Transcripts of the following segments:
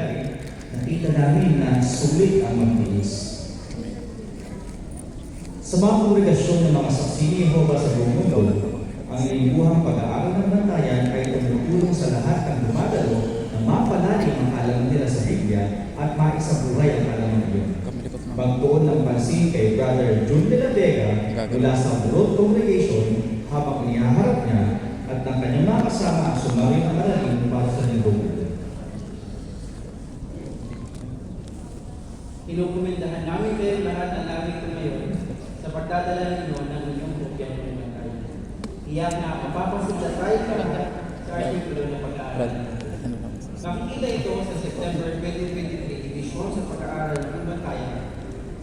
nangyayari, nakita namin na sulit ang magtiis. Sa mga kongregasyon ng mga saksi ni Jehovah sa buong mundo, ang inibuhang pag-aaral ng bantayan ay tumutulong sa lahat ng dumadalo na mapalalim ang alam nila sa Biblia at maisabuhay ang alam iyon. Magtuon ng pansin kay Brother Jun de la Vega mula sa Broad Congregation habang inihaharap niya at ng kanyang mga kasama ang sumaring ang aralin para sa linggong ito. Kinukumendahan namin kayo lahat ng narito ngayon sa pagdadala ninyo ng inyong kopya ng bantayan. Iyak na mapapasigla tayo ka lahat sa artikulo ng pag-aaral. Nakikita ito sa September 2023 edisyon sa pag-aaral ng bantayan.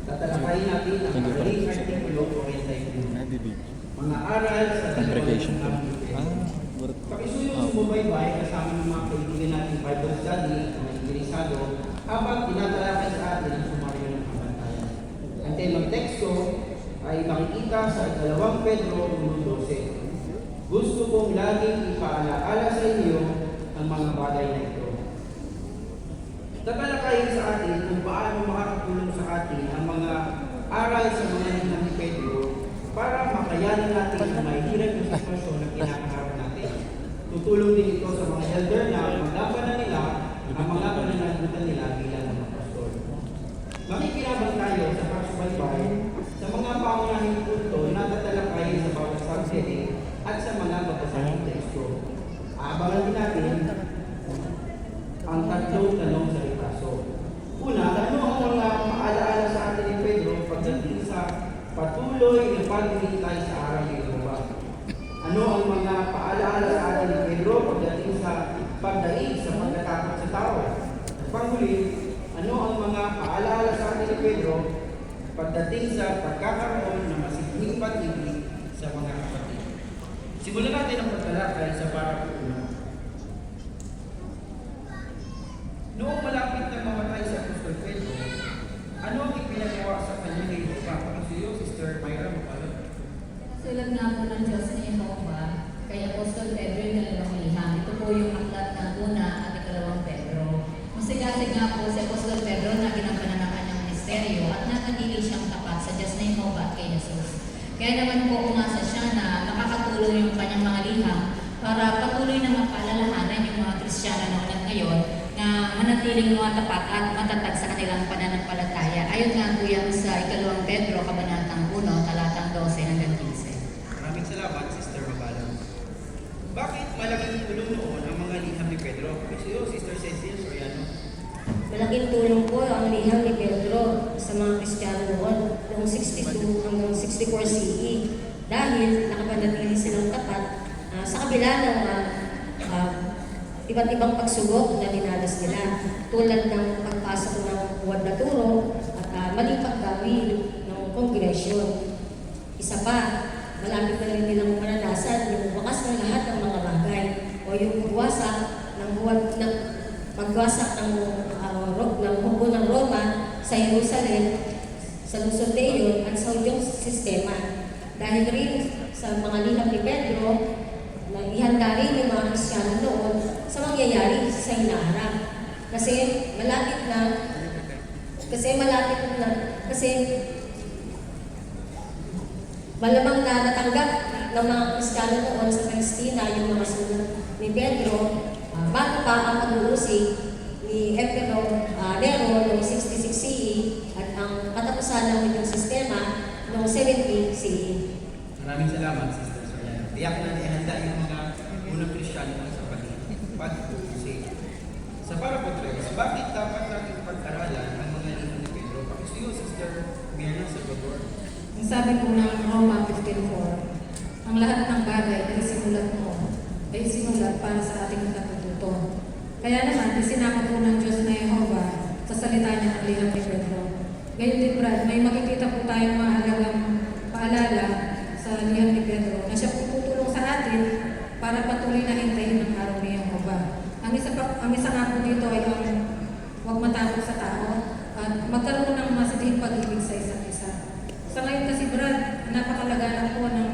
Tatalakayin natin ang madaling artikulo 41. Mga aral sa Congregation. Pakisuyong sumubaybay kasama ng mga kaibigan natin Bible study at mga interesado habang tinatalakay sa atin ang sumaryo ng bantayan. Ang temang teksto ay makikita sa 2 Pedro 1:12. Gusto kong laging ipaalaala sa inyo ang mga bagay na ito. Tatalakayin sa atin kung paano makakatulong sa atin ang mga aral sa mga linang ni Pedro para makayanan natin ang mahihirap na sitwasyon na kinakaharap natin. Tutulong din ito sa mga elder na maglabanan nila ang mga pananagutan nila bilang mga pastor. Makikinabang tayo sa pagsubaybay sa mga pangunahing punto na tatalakayin sa bawat subheading at sa mga babasahing teksto. Aabangan din natin ang tatlong tanong sa ritaso. Una, ano ang mga maalaala sa atin ni Pedro pagdating sa patuloy na paghihintay sa araw ni Jehovah? Ano ang mga paalaala sa atin ni Pedro pagdating sa pagdaig sa pagkatakot sa tao? At panghuli, ano ang mga paalaala sa atin ni Pedro pagdating sa pagkakaroon ng masigning pag-ibig sa mga kapatid? Simulan natin ang pagtalakay sa parang una. Noong malapit na mamatay si Apostol Pedro, ano ang ipinagawa sa kanya ni Jehovah? Pakisuyo, Sister Myra Mapalo. Sulat nga po ng Diyos ni Jehovah kay Apostol Pedro yung dalawang liham. Ito po yung aklat ng una at ikalawang Pedro. Masigasig nga po si Apostol Pedro na ginampanan ng kanyang ministeryo at nanatili siyang tapat sa Diyos ni Jehovah at kay Jesus. Kaya naman po umasa siya na makakatulong yung kanyang mga liham para patuloy na mapaalalahanan yung mga Kristiyano noon at ngayon na manatiling mga tapat at matatag sa kanilang pananampalataya. Ayon nga po yan sa ikalawang Pedro, kabanatang 1, talatang 12 hanggang 15. Maraming salamat, Sister Mapalo. Bakit malaking tulong noon ang mga liham ni Pedro? Pakisuyo, Sister Cecil Soriano. Malaking tulong po ang liham ni Pedro sa mga Kristiyano noon noong 62 hanggang 64 CE dahil nakapanatili silang tapat sa kabila ng iba't ibang pagsubok na dinanas nila tulad ng pagpasok ng huwad na turo at maling paggawi ng kongresyon. Isa pa, malapit na rin nilang maranasan yung wakas ng lahat ng mga bagay o yung pagwasak ng huwad na pagwasak ng hubo ng Roma sa Jerusalem, sa Luzon de Iyon at sa hudyong sistema. Dahil rin sa mga liham ni Pedro, na ihanda rin yung mga Kristiyano noon sa mangyayari sa hinaharap. Kasi malamang na natanggap ng mga Kristiyano noon sa Palestina yung mga sulat ni Pedro bago pa ang pag-uusig ni Emperor Nero noong 66 CE at ang katapusan ng sistema noong 70 CE. Maraming salamat, Sister Soriano. Tiyak na ihanda yung mga unang Kristiyano sa pag-uusig. Sa parapotres, bakit dapat natin pag-aralan ang mga liham ni Pedro? Pakisuyo, Sister Mirna Salvador. Ang sabi po ng Roma 15:4, ang lahat ng bagay na sinulat para sa ating katututo. Kaya naman, isinama po ng Diyos na Jehovah sa salita niya ng liham ni Pedro. Ngayon din, Brad, may makikita po tayong mahalagang paalala sa liham ni Pedro na siya po tutulong sa atin para patuloy na hintayin ang araw ni Jehovah. Ang isa nga po dito ay ang huwag matakot sa tao at magkaroon ng masidhing pag-ibig sa isa't isa. Sa ngayon kasi, Brad, napakalaga po ng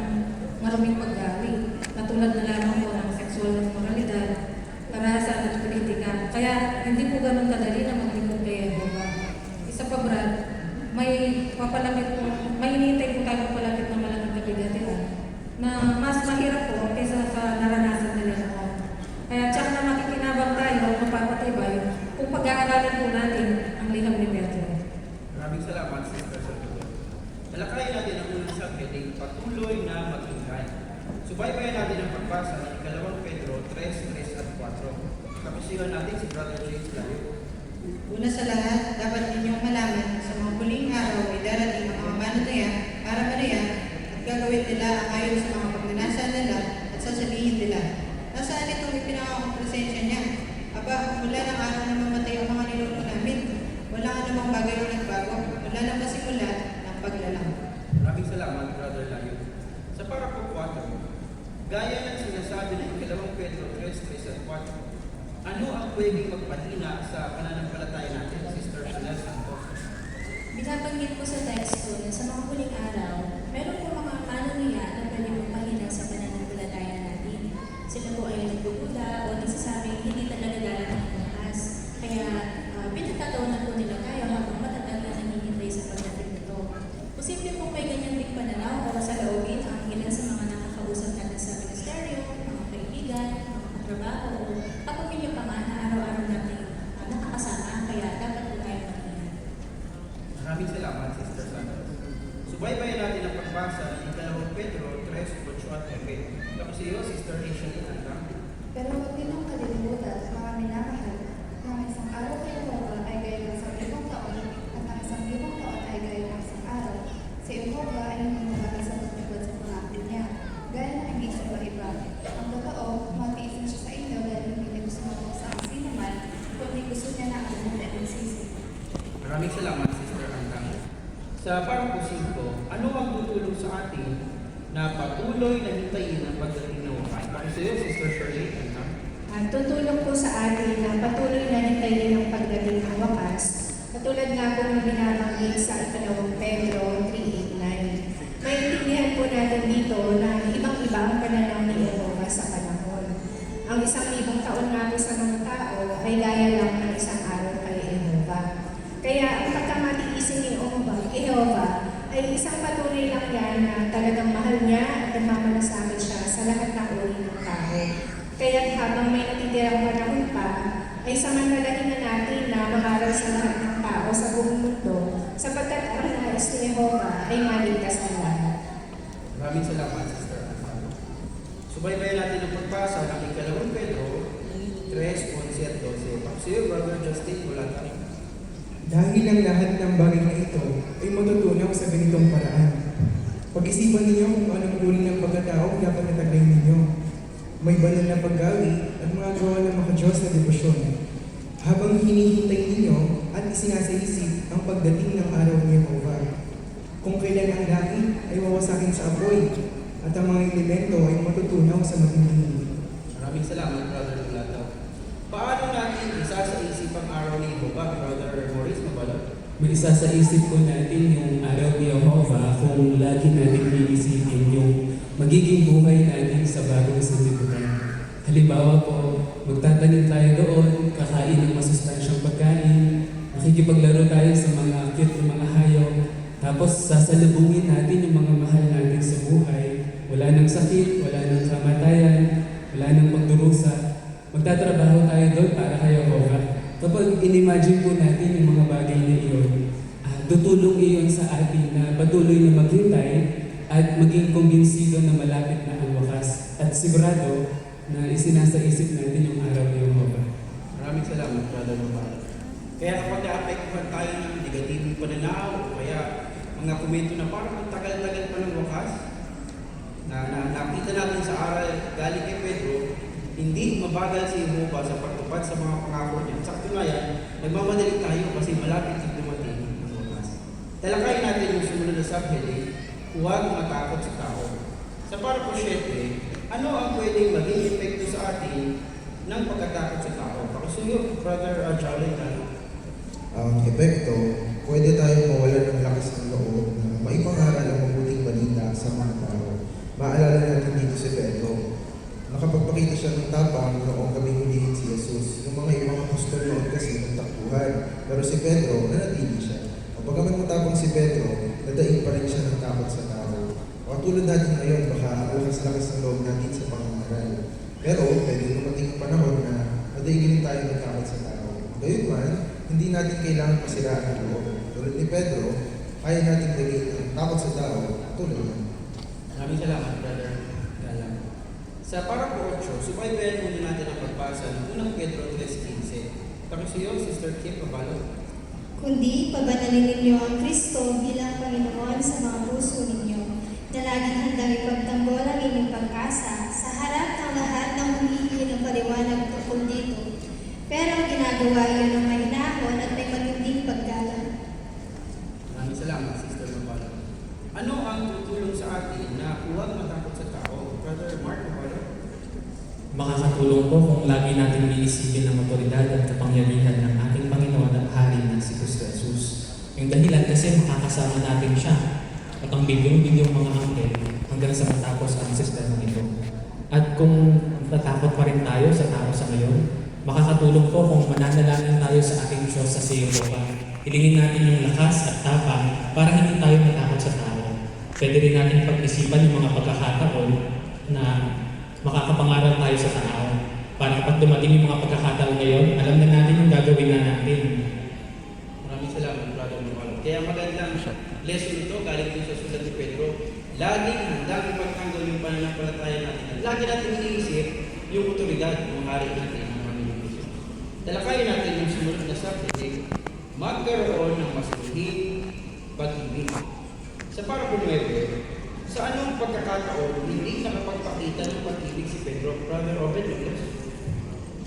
maruming paggawi, katulad na lamang po ng sexual moralidad, karahasan at politika. Kaya hindi po po ganun kadali na maglingkod kay Jehovah. Isa pa, Brad, may papalapit po, may hinihintay po tayo papalapit na malaking kabigatiran na mas mahirap po kaysa sa naranasan nila noon. Kaya tiyak na makikinabang tayo o mapapatibay kung pag-aaralan po natin ang liham ni Pedro. Maraming salamat, Sister Salvador. Talakayin natin ang unang subheading, patuloy na maghintay. Subaybayan natin ang pagbasa ng 2 Pedro 3, 3 at 4. Kapisihan natin si Brother James Layo. Una sa lahat, dapat ninyong malaman sa mga huling araw ay darating ang mga mananayan para manayan at gagawin nila ang ayon sa mga pagnanasa nila at sasabihin nila. Nasaan itong ipinangakong presensya niya? Aba, mula ng araw na mamatay ang mga ninuno namin. Wala nga namang bagay ang nagbago. Wala nang kasimula ng paglalang. Maraming salamat, Brother Layo. Sa paragraph 4, gaya ng sinasabi ng 2 Pedro 3, 3 at 4, ano ang pwedeng magpatina sa pananampalataya natin, Sister Chanel Santos? Binabanggit po sa text po na sa mga huling araw, meron po mga panunuya na pwede magpahina sa pananampalataya natin. Sila po ay nagdududa o nagsasabing hindi talaga darating ang lakas. Kaya pinagtataon po nila tayo habang matatag na nanghihintay sa pagdating nito. Posible po may ganyan din pananaw o sa laogin ang ilan sa mga nakakausap natin sa ministeryo, mga kaibigan, mga katrabaho, o kapamilya pa man na araw-araw natin nakakasama. Kaya dapat po tayo mag-ingat. Maraming salamat, Sister Santos. Subaybayan natin ang pagbasa ng 2 Pedro 3, 8 at 9. Tapos iyo, Sister Asian Anta. Pero huwag ninyong kalilimutan, mga minamahal, na ang isang araw kay Jehovah ay gaya ng 1,000 taon, at ang 1,000 taon ay gaya ng isang araw. Si Jehovah ay hindi mabagal sa pagtugod sa pangako niya, gaya ng hindi sa iba. Ang totoo, matiisin siya sa inyo dahil hindi niya gusto sa ang sino man, kundi gusto niya na ang bumuti ng sisi. Maraming salamat, Sister Anta. Sa paragraph 5, ano ang tutulong sa atin na patuloy na hintayin ang pagdating ng wakas? Tapos iyo, Sister Shirley Anta. At tutulong po sa atin na patuloy na hintayin ang pagdating ng wakas, katulad nga po ng binabanggit sa 2 Pedro 3:8-9. Maintindihan po natin dito na ibang-iba ang pananaw ni Jehovah sa panahon. Ang 1,000 taon nga po sa mga tao ay gaya lang ng isang araw kay Jehovah. Kaya ang pagkamatiisin ni Jehovah ay isang patunay lang yan na talagang mahal niya at nagmamalasakit siya sa lahat ng uri ng tao. Kaya habang may natitirang panahon pa, ay samantalahin na natin na mangaral sa lahat ng tao sa buong mundo sapagkat ang nais ni Jehovah ay maligtas ang lahat. Maraming salamat, Sister Anta. Subaybayan natin ang pagbasa ng 2 Pedro 3, 11 at 12. Tapos iyo, Brother Justin Bulata. Dahil ang lahat ng bagay na ito ay matutunaw sa ganitong paraan. Pag-isipan ninyo kung anong uri ng pagkatao dapat nataglay ninyo. May banal na paggawi at mga gawa ng maka-Diyos na debosyon. Habang hinihintay ninyo at isinasaisip ang pagdating ng araw ni Jehovah. Kung kailan ang langit ay wawasakin sa apoy at ang mga elemento ay matutunaw sa matinding. Maraming salamat, Brother Bulata. Paano natin isasaisip ang araw ni Jehovah, Brother Maurice Mabalot? May isa sa isip po natin yung araw ni Jehovah kung lagi natin iisipin yung magiging buhay natin sa bagong sanlibutan. Halimbawa po, magtatanim tayo doon, kakain ng masustansyang pagkain, makikipaglaro tayo sa mga cute ng mga hayop, tapos sasalubungin natin yung mga mahal natin sa buhay. Wala nang sakit, wala nang kamatayan, wala nang pagdurusa. Magtatrabaho tayo doon para kay Jehovah. Kapag inimagine po natin yung mga bagay na iyon, tutulong iyon sa atin na patuloy na maghintay at maging kumbinsido na malapit na ang wakas at sigurado na isinasaisip natin yung araw ni Jehovah. Maraming salamat, Brother Mabalot. Kaya kapag naapektuhan tayo ng negatibong pananaw o kaya mga komento na parang ang tagal-tagal pa ng wakas, na nakita natin sa aral galing kay Pedro, hindi mabagal si Jehovah sa pagtupad sa mga pangako niya. Sa katunayan, nagmamadali tayo kasi malapit na dumating ang wakas. Talakayin natin yung sumunod na subheading, huwag matakot sa tao. Sa paragraph 7, ano ang pwedeng maging epekto sa atin ng pagkatakot sa tao? Pakisuyo, Brother Jolly. Ang epekto, pwede tayong mawalan ng lakas ng loob na maipangaral ang mabuting balita sa mga tao. Maalala natin dito si Pedro, nakapagpakita siya ng tapang noong gabing hulihin si Jesus. Yung mga ibang apostol noon kasi kagustuhan. Pero si Pedro, nanatili siya. Kapag matapang si Pedro, nadaig pa rin siya ng takot sa tao. Katulad natin ngayon, baka ang lakas-lakas ng loob natin sa pangangaral. Pero pwede dumating ang panahon na madaigin tayo ng takot sa tao. Gayunman, hindi natin kailangan pasiraan ang loob. Tulad ni Pedro, kaya natin daigin ang takot sa tao tulad niya. Maraming salamat, Brother Galang. Sa para po 8, subaybayan muna natin ang pagbasa ng unang Pedro 3:15. Pakisuyo, Sister Kim Pabalo. Kundi pabanalin ninyo ang Kristo bilang Panginoon sa mga puso ninyo, na laging handang ipagtanggol ang inyong pag-asa sa harap ng lahat ng humihingi ng paliwanag tungkol dito. Pero ginagawa iyon ng mahinahon at may matinding paggalang. Maraming salamat, Sister Pabalo. Ano ang tutulong sa atin na huwag matakot sa tao? Brother Mark Pabalo. Makakatulong po kung lagi natin iisipin ang otoridad at kapangyarihan ng ating Panginoon at Hari na si Kristo Jesus. Yung dahilan kasi makakasama natin siya at ang bilyong-bilyong mga anghel hanggang sa matapos ang sistema nito. At kung natakot pa rin tayo sa tao sa ngayon, makakatulong po kung mananalangin tayo sa ating Diyos sa Jehovah. Hilingin natin yung lakas at tapang para hindi tayo matakot sa tao. Pwede rin natin pag-isipan yung mga pagkakataon na makakapangaral tayo sa tao. Para kapag dumating yung mga pagkakataon ngayon, alam na natin yung gagawin na natin. Maraming salamat, Brother Mark. Kaya magandang lesson ito galing din sa sulat ni Pedro. Laging handang ipagtanggol yung pananampalataya natin. At lagi natin iniisip yung otoridad ng hari natin ng Panginoon Jesus. Talakayin natin yung sumunod na subject, magkaroon ng mas lihim pag-ibig. Sa para po 9, sa anong pagkakataon hindi nakapagpakita ng pag-ibig si Pedro? Brother Obed Lucas.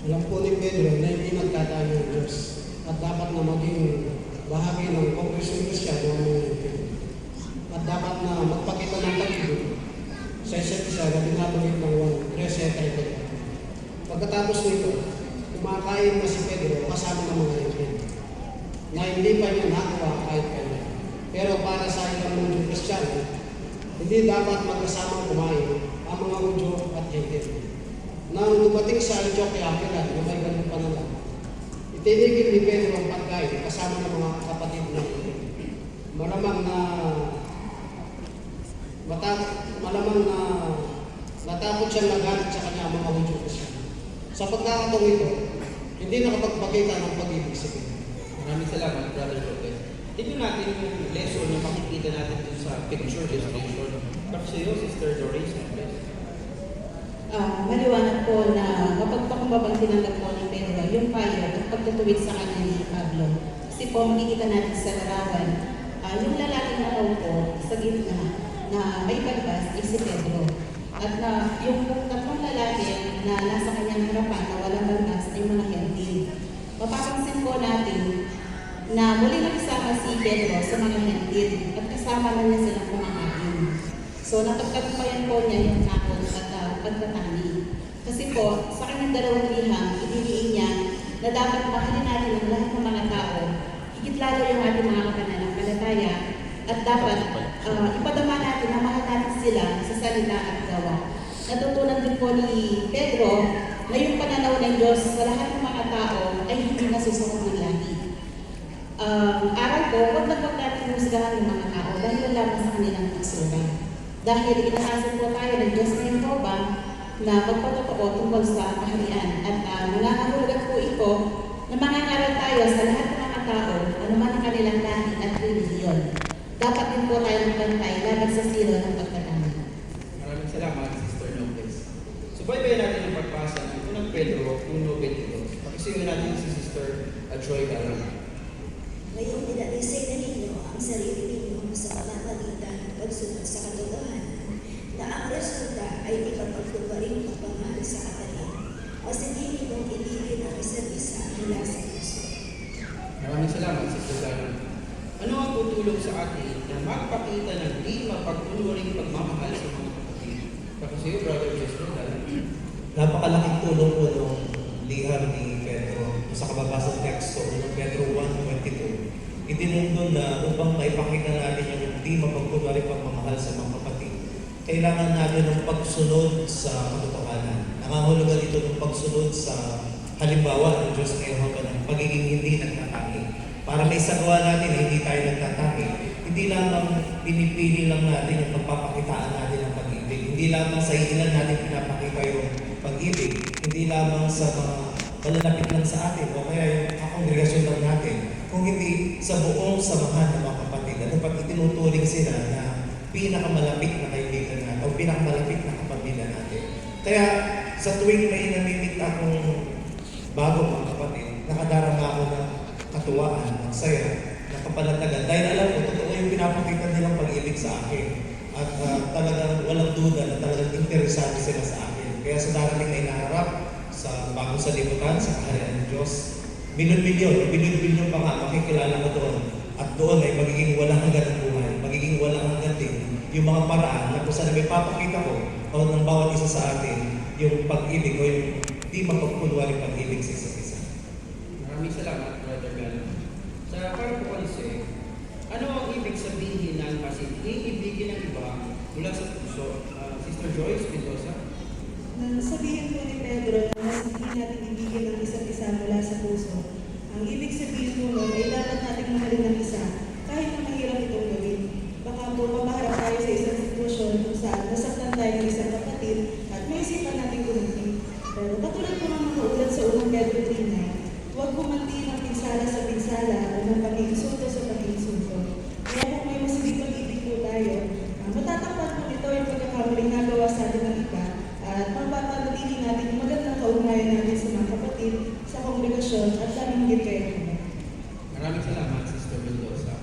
Alam po ni Pedro na hindi nagtataan ng Diyos at dapat na maging bahagi ng Kongresong Kristyano ng mga Pilipino. At dapat na magpakita ng pag-ibig sa isa't isa na binabanggit ng 13:33. Pagkatapos nito, kumakain na si Pedro kasama ng mga Pilipino na hindi pa niya nakuha kahit kailan. Pero para sa ilang mundong Kristyano, hindi dapat magkasamang kumain ang mga Hudyo at Gentil. Nang dumating sa Antioquia na may ganung pananaw, itinigil ni Pedro ang pagkain kasama ng mga kapatid na Hudyo. Malamang na natakot siya nagalit sa kanya ang mga Hudyo kasi. Sa pagkakataong ito, hindi nakapagpakita ng pag-ibig sa Pedro. Maraming salamat, Brother Lopez. Tignan natin yung lesson na makikita natin dun sa picture illustration. Kasi yun, Sister Doris. Maliwanag po na mapagpakumbabang tinanggap po ni Pedro yung payo at pagtutuwid sa kanya ni Pablo. Kasi po makikita natin sa larawan, yung lalaking araw po sa gitna na may balbas ay si Pedro. At yung tatlong lalaki na nasa kanyang harapan na walang balbas ay mga hentil. Mapapansin po natin na muli nakisama si Pedro sa mga hentil at kasama na niya silang kumakain. So napagtagumpayan po niya yung takot at pagtatani. Kasi po, sa kanyang dalawang liham, idiniin niya na dapat mahalin natin ang lahat ng mga tao, higit lalo yung ating mga kapananampalataya, at dapat ipadama natin na mahal natin sila sa salita at gawa. Natutunan din po ni Pedro na yung pananaw ng Diyos sa lahat ng mga tao ay hindi nasusunod ng langit. Aral ko, huwag natin husgahan ng mga tao dahil lamang sa kanilang pagsura. Dahil inaasan po tayo ng Diyos na Jehovah na magpatotoo tungkol sa kaharian. At nangangahulugan po ito na mangangaral tayo sa lahat ng mga tao, anuman ang kanilang lahi at relihiyon. Dapat din po tayo magbantay laban sa silo ng pagtatama. Maraming salamat, Sister Lopez. Subaybayan natin ang pagpasa ng unang Pedro 1:22. Pakisuyo natin si Sister Joy Galang. Ngayong pinalisay na ninyo ang sarili ninyo sa pamamagitan ng pagsunod sa katotohanan na ang resulta ay ipagpagtuparing pagmamahal sa kapatid o hindi ninyong ibigin ang isa't isa mula sa Kristo. Maraming salamat, Sister Galang. Ano ang tutulong sa atin na magpakita ng di mapagtunuring pagmamahal sa mga kapatid? Pakisuyo, Brother Jester Galang. Napakalaking tulong po ng liham ni Pedro sa kababasang teksto ng Pedro 1:22. Itinundon na upang maipakita natin yung di mapagkunwari pagmamahal sa mga kapatid, kailangan natin ng pagsunod sa katotohanan. Nangangahulugan ito ng pagsunod sa halimbawa ng Diyos na Yehova ng pagiging hindi nagtatangi. Para may sagawa natin na hindi tayo nagtatangi, hindi lamang pinipili lang natin yung pagpapakitaan natin ng pag-ibig. Hindi lamang sa ilan natin pinapakita yung pag-ibig. Hindi lamang sa mga malalapit lang sa atin o kaya yung kakongregasyon lang natin. Kung hindi sa buong samahan ng mga kapatid. At dapat itinuturing sila na pinakamalapit na kaibigan natin o pinakamalapit na kapamilya natin. Kaya sa tuwing may namimit akong bago mga kapatid, nakadarama ako ng katuwaan, ng saya, ng kapanatagan. Dahil alam ko, totoo yung pinapakita nilang pag-ibig sa akin. At talagang walang duda na talagang interesado sila sa akin. Kaya sa darating na inaharap, sa bagong salimutan, sa kaharian ng Diyos, bilyon-bilyon pa nga makikilala ko doon. At doon ay magiging walang hanggan ng buhay, magiging walang hanggan din yung mga paraan na kung saan may papakita ko o ng bawat isa sa atin yung pag-ibig o yung di mapagpulwari pag-ibig sa isa't isa. Maraming salamat, Brother Galo. Sa para po kasi, ano ang ibig sabihin ng ibigin ng iba mula sa puso? Sister Joyce Mendoza? Nang sabihin po ni Pedro na mas hindi natin ibigin ang isa't isa mula sa puso, ang ibig sabihin po nun ay dapat nating mahalin ang isa kahit na mahirap itong gawin. Baka po mamaharap tayo sa isang sitwasyon kung saan nasaktan tayo ng isang kapatid at may isipan nating gumunti. Pero katulad po ng nakaulat sa unang Pedro 3:9, huwag bumanti ng pinsala sa pinsala o ng pag-iinsulto sa pag-iinsulto. Kaya kung may masigit pag-ibig po tayo, matatakpan po nito yung pagkakamaling nagawa sa atin ng iba at mapapanatili natin yung magandang kaugnayan natin sa mga kapatid, sa kongregasyon at sa higit kayo. Maraming salamat, Sister Mendoza.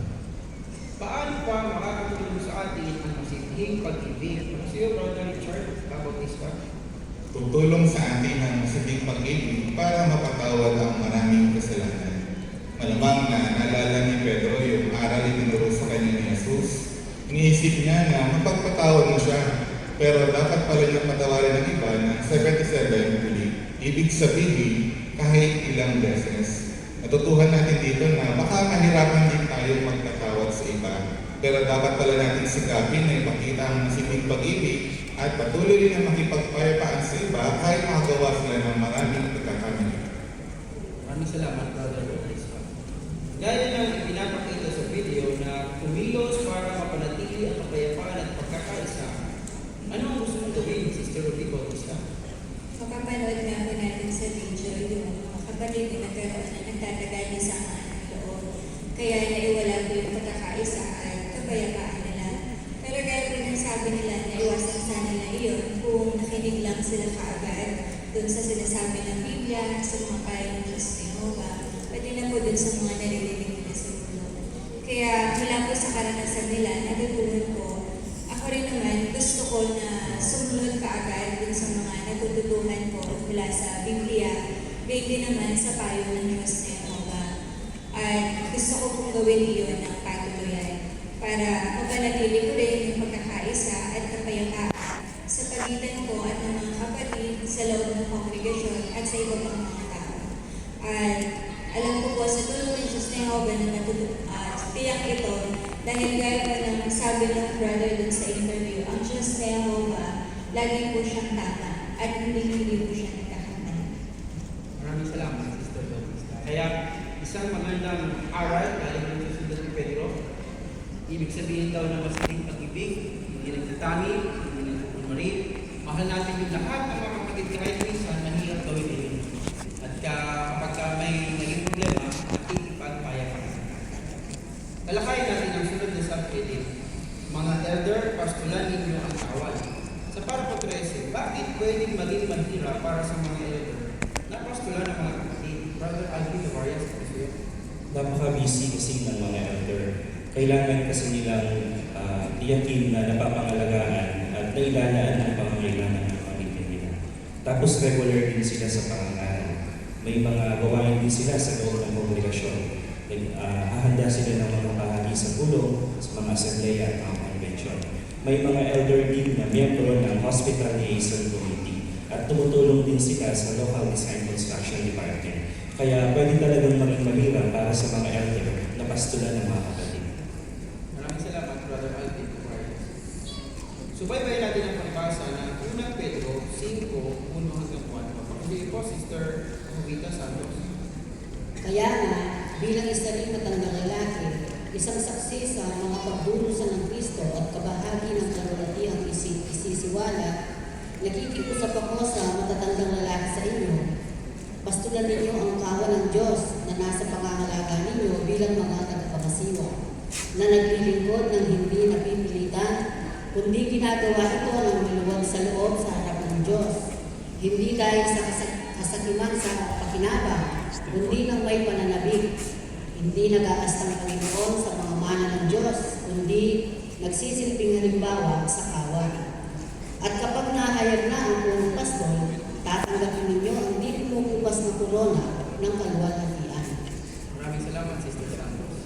Paano pa makakatulong sa atin ang masiging pag-ibig? Ano siyo, Brother Richard Bautista? Tutulong sa atin ang masiging pag-ibig para mapatawad ang maraming kasalanan. Malamang na naalala ni Pedro yung aral itinuro sa kanya ni Jesus. Iniisip niya na mapagpatawad mo siya, pero dapat pala niyang patawarin ng iba ng 77 ulit. Ibig sabihin, kahit ilang beses. Natutuhan natin dito na baka mahirapan din tayo magtatawad sa iba, pero dapat pala natin sikapin na ipakita ang masiging pag-ibig at patuloy rin na makipagpayapaan sa iba kahit makagawa sila ng maraming pagkakamali. Maraming salamat, Brother Bautista. Gaya ng ipinapakita sa video na kumilos para mapanatili ang kapayapaan at pagkakaisa, ano ang gusto mong gawin, Sister Ruby Bautista? Kapapanood nga po natin sa video yung mga kapatid na nagkaroon na nagtatagal na sa mga loob. Kaya naiwala po yung pagkakaisa at kapayapaan nila. Pero gaya po ng sabi nila na iwasan sana nila iyon kung nakinig lang sila kaagad dun sa sinasabi ng Biblia, sa mga payo ng Diyos ni Yehova, pati na po dun sa mga naririnig nila sa mundo. Kaya mula po sa karanasan nila, natutunan ko, ako rin naman gusto ko na sumunod kaagad dun sa mga natututuhan ko mula sa Biblia, baby naman sa payo ng Diyos ni Yehova. At gusto ko kong gawin iyon ng patuloyan para mapanatili ko rin yung pagkakaisa at kapayapaan sa pagitan ko at ng mga kapatid sa loob ng kongregasyon at sa iba pang mga tao. At alam ko po sa tulong ng Diyos ni Yehova na tiyak ito dahil gaya po ng sabi ng brother dun sa interview, ang Diyos ni Yehova, lagi po siyang tama at hindi po siya nagkakamali. Maraming salamat, Sister Bautista. Kaya isang magandang aral galing ng susunod ni Pedro. Ibig sabihin daw na masiging pag-ibig, hindi nagtatami, hindi nagpupunmari. Mahal natin yung lahat ng mga kapatid kahit minsan mahirap gawin din. At kapag may naging problema, nakikipagpayapan. Talakayin natin ang sunod na subheading. Mga elder, pastoral ninyo ang tawad. Sa Parco 13, bakit pwedeng maging mahirap para sa mga elder na pastoral ng mga kapatid? Brother Alvin Tavarias, kasi napaka-busy kasi ng mga elder. Kailangan kasi nilang tiyakin na napapangalagaan at nailalaan ang pangangailangan ng pamilya nila. Tapos regular din sila sa pangangaral. May mga gawain din sila sa loob ng kongregasyon. Hahanda sila ng mga bahagi sa pulong, sa mga asembleya at mga convention. May mga elder din na miyembro ng Hospital Liaison Committee at tumutulong din sila sa Local Design Construction Department. Kaya pwede talagang maging mahirap para sa mga elder na pastulan ng mga kapatid. Maraming salamat, Brother Alvin Tavarias. Subaybayan natin ang pagbasa ng unang Pedro 5:1-4. Papakuli po, Sister Jovita bilang isa ring matandang lalaki, isang saksi sa mga pagdurusa ng Kristo at kabahagi ng kalulatihang isisiwala, nakikiusap ako sa matatandang lalaki sa inyo. Pastulan ninyo ang kawan ng Diyos na nasa pangangalaga ninyo bilang mga tagapangasiwa, na naglilingkod ng hindi napipilitan, kundi ginagawa ito ng maluwag sa loob sa harap ng Diyos. Hindi dahil sa kasakiman sa pakinabang, kundi ng may pananabik. Hindi nag-aasta ng Panginoon sa mga mana ng Diyos, kundi nagsisilbing halimbawa sa kawan. At kapag nahayag na ang punong pastol, tatanggapin ninyo ang di kumukupas na korona ng kaluwalhatian. Maraming salamat, Sister Santos.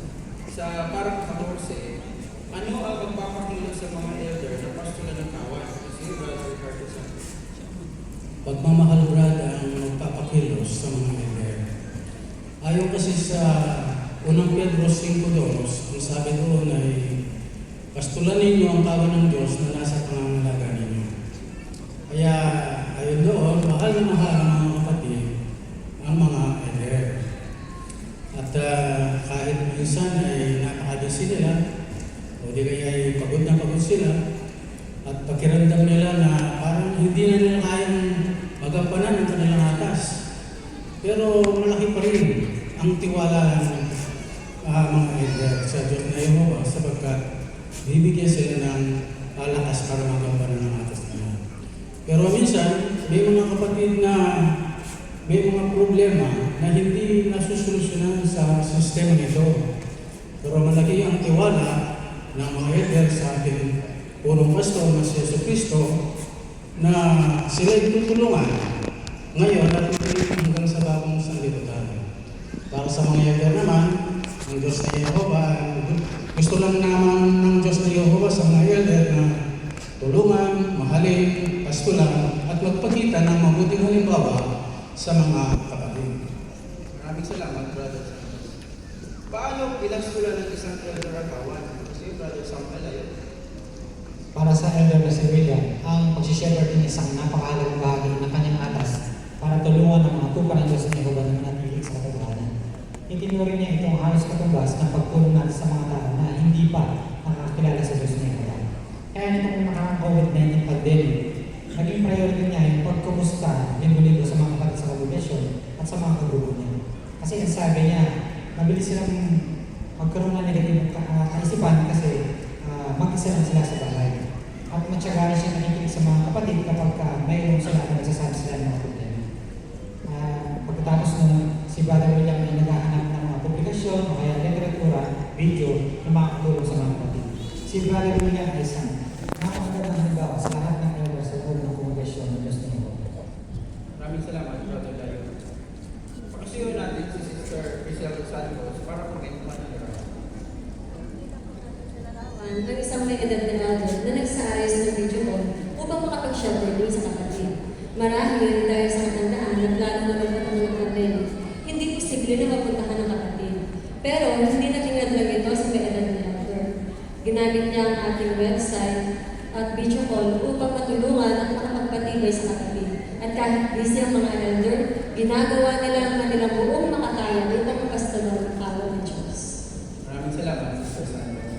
Sa parang 14, ano ang magpapakilo sa mga elder na pastoral ng kawan? Kasi Brother Ricardo Santos. Pagmamahal, brad, ang magpapakilos sa mga elder. Ayon kasi sa unang Pedro 5:2, ang sabi doon ay, pastulan ninyo ang kawan ng Diyos na nasa pangangalaga ninyo. Kaya, ayon doon, mahal na mahal ang mga kapatid, ang mga elder. At kahit minsan ay napakadisi nila, o di kaya ay pagod na pagod sila, at pakiramdam nila na parang hindi na nila kayang magampanan ang kanilang atas. Pero malaki pa rin ang tiwala ng mga elder sa Diyos na Yehova sapagkat bibigyan sila ng lakas para magampanan ang atas nila. Pero minsan, may mga kapatid na may mga problema na hindi nasusolusyonan sa sistema nito. Pero malaki ang tiwala ng mga elder sa ating punong pastor na si Jesucristo na sila'y tutulungan ngayon at hanggang sa bagong sanlibutan. Para sa mga elder naman, ang Diyos na Yehova, gusto lang naman ng Diyos na Yehova sa mga elder na tulungan, mahalin, pastulan, at magpakita ng mabuting halimbawa sa mga kapatid. Maraming salamat, Brother Santos. Paano pinastulan ng isang elder ang kawan? Kasi Brother Samuel ayun. Para sa elder na si William, ang pagsishepherd ay isang napakahalagang bahagi ng kanyang atas para tulungan ang mga tupa ng Diyos na Yehova na manatili sa katotohanan. Itinuring niya itong halos katumbas ng pagtulong natin sa mga tao na hindi pa nakakilala sa Diyos na Yehova. Kaya nitong nakakang COVID-19 pandemic, naging priority niya yung pagkumusta linggo-linggo sa mga kapatid sa congregation at sa mga kagrupo niya. Kasi ang sabi niya, mabilis silang magkaroon ng negative kaisipan kasi mag-isa lang sila sa bahay. At matyaga siya nakikinig sa mga kapatid kapag mayroon sila na nagsasabi sila ng mga problema. Pagkatapos nun, si Brother William ay naghahanap ng mga publikasyon o kaya literatura, video na makakatulong sa mga kapatid. Si Brother William ay isang napakagandang halimbawa sa lahat ng elders sa ulo ng kongregasyon ng Diyos na Yehova. Maraming salamat, Brother Dayo. Pakasuyo natin si Sister Priscilla Santos para pagkainuman ng larawan. Ang isang may edad na elder na nagsaayos ng video call upang makapag-shelter sa kapatid. Marahil dahil sa katandaan at lalo na magpatulog ng pandemic, hindi posible na mapuntahan ng kapatid. Pero hindi natingad lang ito sa may edad na elder. Ginamit niya ang ating website at video call upang matulungan at makapagpatibay sa kapatid. At kahit busy ang mga elder, ginagawa nila ang kanilang buong makakaya upang mapastulong ang kawan ng Diyos. Maraming salamat, Sister Santos.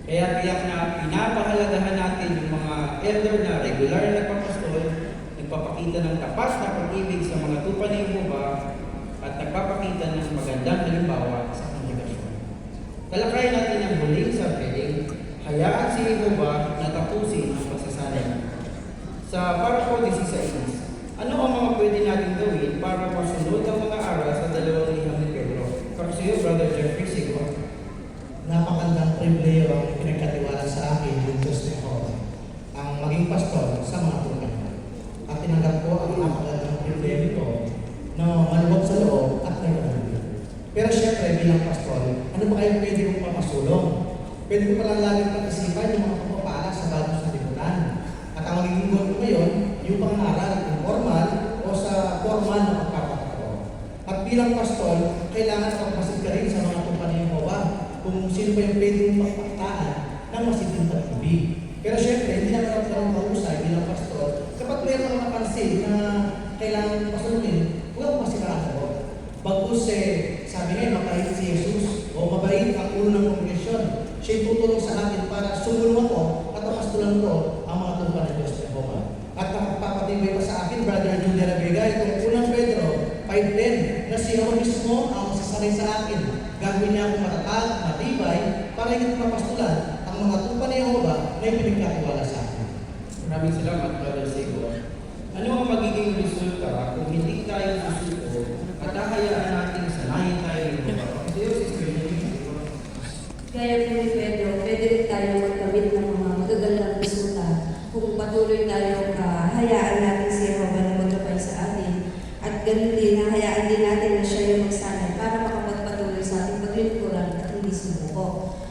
Kaya tiyak na pinapahalagahan natin yung mga elder na regular na nagpapastol, nagpapakita ng tapat na pag-ibig sa mga tupa ng Yehova at nagpapakita ng magandang halimbawa sa kongregasyon. Talakayin natin ang huling subheading, hayaan si Yehova na tapusin ang pagsasanay. Sa parako 16, ano ang mga pwede natin gawin para masunod ang mga aral sa dalawang liham ni Pedro? Para sa iyo, Brother Jeffrey Sigo. Napakandang pribileyo ang pinagkatiwala sa akin ng Diyos na Yehova, ang maging pastor sa mga tulad. At tinanggap ko ang napakandang pribileyo ko na maluwag sa loob at nagpapalagay. Pero syempre bilang pastor, ano ba kayo pwede kong papasulong? Pwede ko palang laging pag-isipan yung mga pagpapala sa bagong sanlibutan. At ang magiging goal ko ngayon, yung pangaral, yung formal o sa formal na pagpapakataon. At bilang pastor, kailangan magpasid ka rin sa mga tupa ng Yehova kung sino pa yung pwede mong magpakitaan ng masiding pag-ibig. Pero syempre, hindi naman ako lang mahusay bilang pastor. Kapag mayroon mga napansin na kailangan pasunodin, huwag mo masiraan ako. Bagkus sabi ngayon, mapahit si para sumulong ako at papastulan ko ang mga tupa ng Diyos Jehovah. At napapatibay pa sa akin, Brother Julia Labega, itong unang Pedro 5:10, na siya mismo ang masasaray sa akin. Gagawin niya akong matatag, matibay, para higit mapastulan ang mga tupa ni Jehovah na ipinagkatiwala sa akin. Maraming salamat, Brother Sego. Ano ang magiging resulta kung hindi tayo susuko at hahayaan natin sanayin tayo ng iba? Gaya po ni Pedro, pwede rin tayo magkamit ng mga magagandang resulta kung patuloy tayong hayaan natin si Jehovah na magkapay sa atin. At ganun din, hayaan din natin na siya yung magsanay para makapagpatuloy sa ating paglilingkuran at hindi sumuko.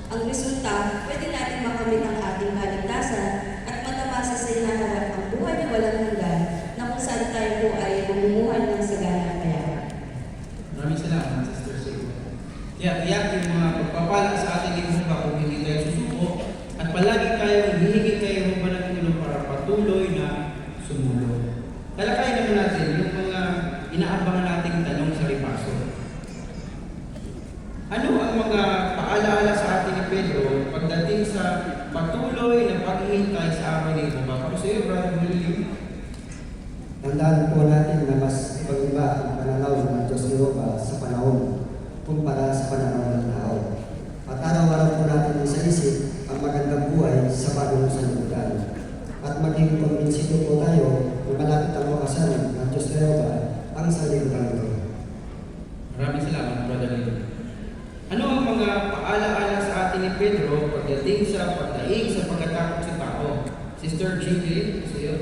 Ang resulta, pwede natin makamit ang ating kaligtasan at matamasa sa hinaharap ang buhay na walang hanggan na kung saan tayo po ay bumumuhay ng sagana kaya. Maraming salamat, Sister Sego. Tiyak yung mga pagpapala sa ating Jehovah kung hindi tayo susuko at palagi tayong hihingi kay Jehovah ng tulong para patuloy na sumulong. Talakayin naman natin yung mga inaabangan nating tanong sa ripaso. Ano ang mga paalaala sa atin ni Pedro pagdating sa patuloy na paghihintay sa araw ni Jehovah? Ako sa iyo, Brother William. Tandaan po natin na mas iba ang pananaw ng Diyos ni Jehovah sa panahon kumpara sa pananaw ng tao. At araw-araw po natin isa-isip ang magandang buhay sa bagong sanlibutan. At maging kumbinsido po tayo na malapit ang wakasan ng Diyos ni Jehovah ang sanlibutan ito. Maraming salamat, Brother William. Ano ang mga paalaala sa atin ni Pedro pagdating sa pagdaig sa pagkatakot sa tao? Sister G.K., sa iyo.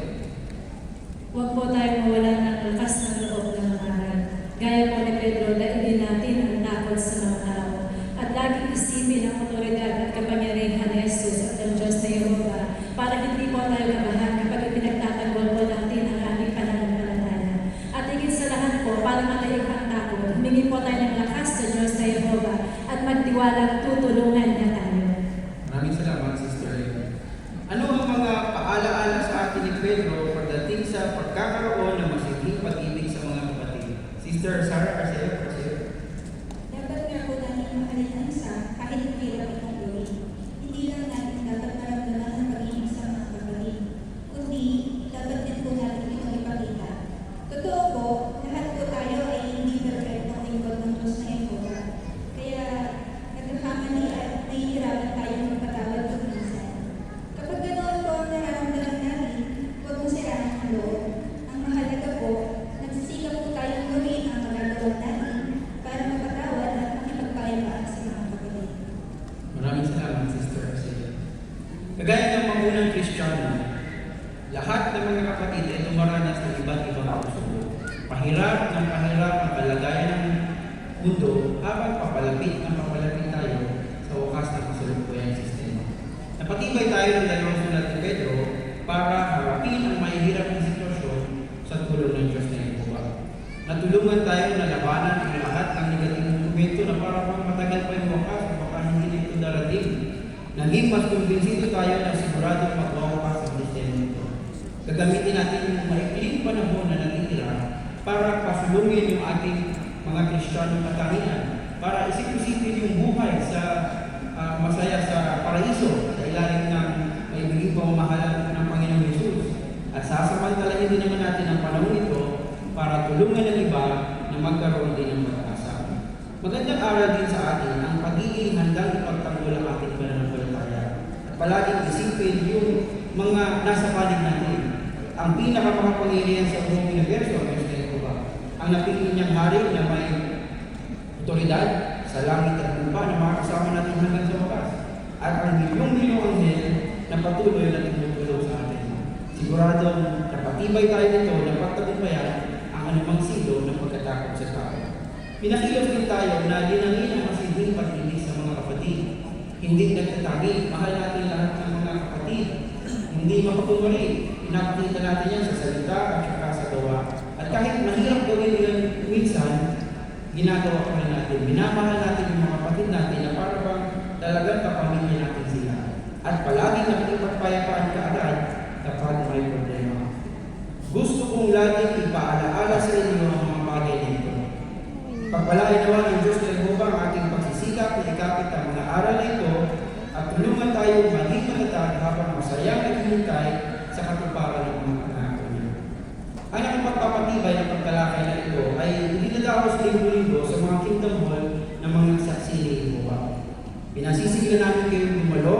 Huwag po tayo mawalan ng lakas ng loob ng aral. Gaya po ni Pedro, daigin natin ang takot sa mga tao. At laging isipin ang otoridad at kapangyarihan ni Jesus at ang Diyos na Jehovah para hindi po tayo kabahan kapag pinagtatanggol po natin ang ating pananampalataya. At higit sa lahat po, para mataig ang takot, humingi po tayo ng lakas sa Diyos na Jehovah at magtiwalang tutulungan niya tayo. Maraming salamat, Sister Eva. Ano ang mga paalaala sa atin ni Pedro pagdating sa pagkakaroon ng masiging pag-ibig sa mga kapatid? Sister Sarah Arceo. Dapat nga po natin mahalin ang isa kahit mahirap itong gawin. Hindi lang natin dapat maramdaman ang pag-ibig sa mga kapatid, kundi dapat din po natin itong ipakita. Totoo po, lahat po tayo ay hindi perfectong lingkod ng Diyos na Jehovah. Kaya nagkakamali at nahihirapan tayong magpatawad kung minsan. Kapag ganoon po ang nararamdaman natin, huwag mo siraan ang loob. Ang mahalaga po, nagsisikap po tayong gawin ang magagawa natin para mapatawad at makipagpayapaan sa mga kapatid. Maraming salamat, Sister Arceo. Kagaya ng mga unang Kristiyano, lahat ng mga kapatid ay dumaranas ng iba't ibang pagsubok. Pahirap ng pahirap ang kalagayan ng mundo habang papalapit tayo sa wakas ng kasalukuyang sistema. Napatibay tayo ng dalawang sulat ni Pedro para harapin ang mahihirap na sitwasyon sa tulong ng Diyos na Jehovah. Natulungan tayo na labanan ang lahat ng negatibong momento na parang matagal pa yung wakas o baka hindi nito darating. Naging mas kumbinsido tayo na siguradong magwawakas ang sistema nito. Gagamitin natin yung maikling panahon na natitira para pasulungin yung ating mga Kristiyanong katangian, para isip-isipin yung buhay sa masaya sa paraiso sa ilalim ng maibiging pamamahala ng Panginoong Hesus. At sasamantalahin din naman natin ang panahon ito para tulungan ng iba na magkaroon din ng pag-asa. Magandang aral din sa atin ang pagiging handang ipagtanggol ang ating pananampalataya. At palaging isipin yung mga nasa panig natin. Ang pinakamakapangyarihan sa buong universo ang Diyos na Jehovah. Ang napili niyang hari na may otoridad sa langit at lupa na makakasama natin hanggang sa wakas. At ang milyong-milyong anghel na patuloy na tumutulong sa atin. Siguradong napatibay tayo nito na pagtagumpayan ang anumang silo ng pagkatakot sa tao. Pinakilos din tayo na dinangin ang masiding pag-ibig sa mga kapatid. Hindi nagtatagi, mahal natin lahat ng mga kapatid. Hindi mapapumuli, pinakita natin yan sa salita at saka sa gawa. At kahit mahirap gawin yan minsan, ginagawa pa rin natin. Minamahal natin yung mga kapatid natin na para bang talagang kapamilya natin sila. At palaging nakikipagpayapaan ka agad kapag may problema. Gusto kong laging ipaalaala sa inyo ang mga bagay nito. Pagpalain naman ng Diyos na Jehovah ang ating pagsisikap na ikapit ang mga aral na ito at tulungan tayo maging sa katuparan ng mga pangako niya. Ang pagpapatibay ng pagtalakay na ito ay hindi nadaos linggo-linggo sa mga Kingdom Hall ng mga saksi ni Jehovah. Pinasisigilan namin kayong dumalo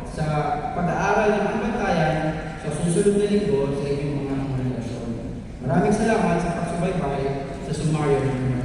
sa pag-aaral ng Ambantayan sa susunod na linggo sa inyong mga kongregasyon. Maraming salamat sa pagsubaybay sa sumaryo ng mga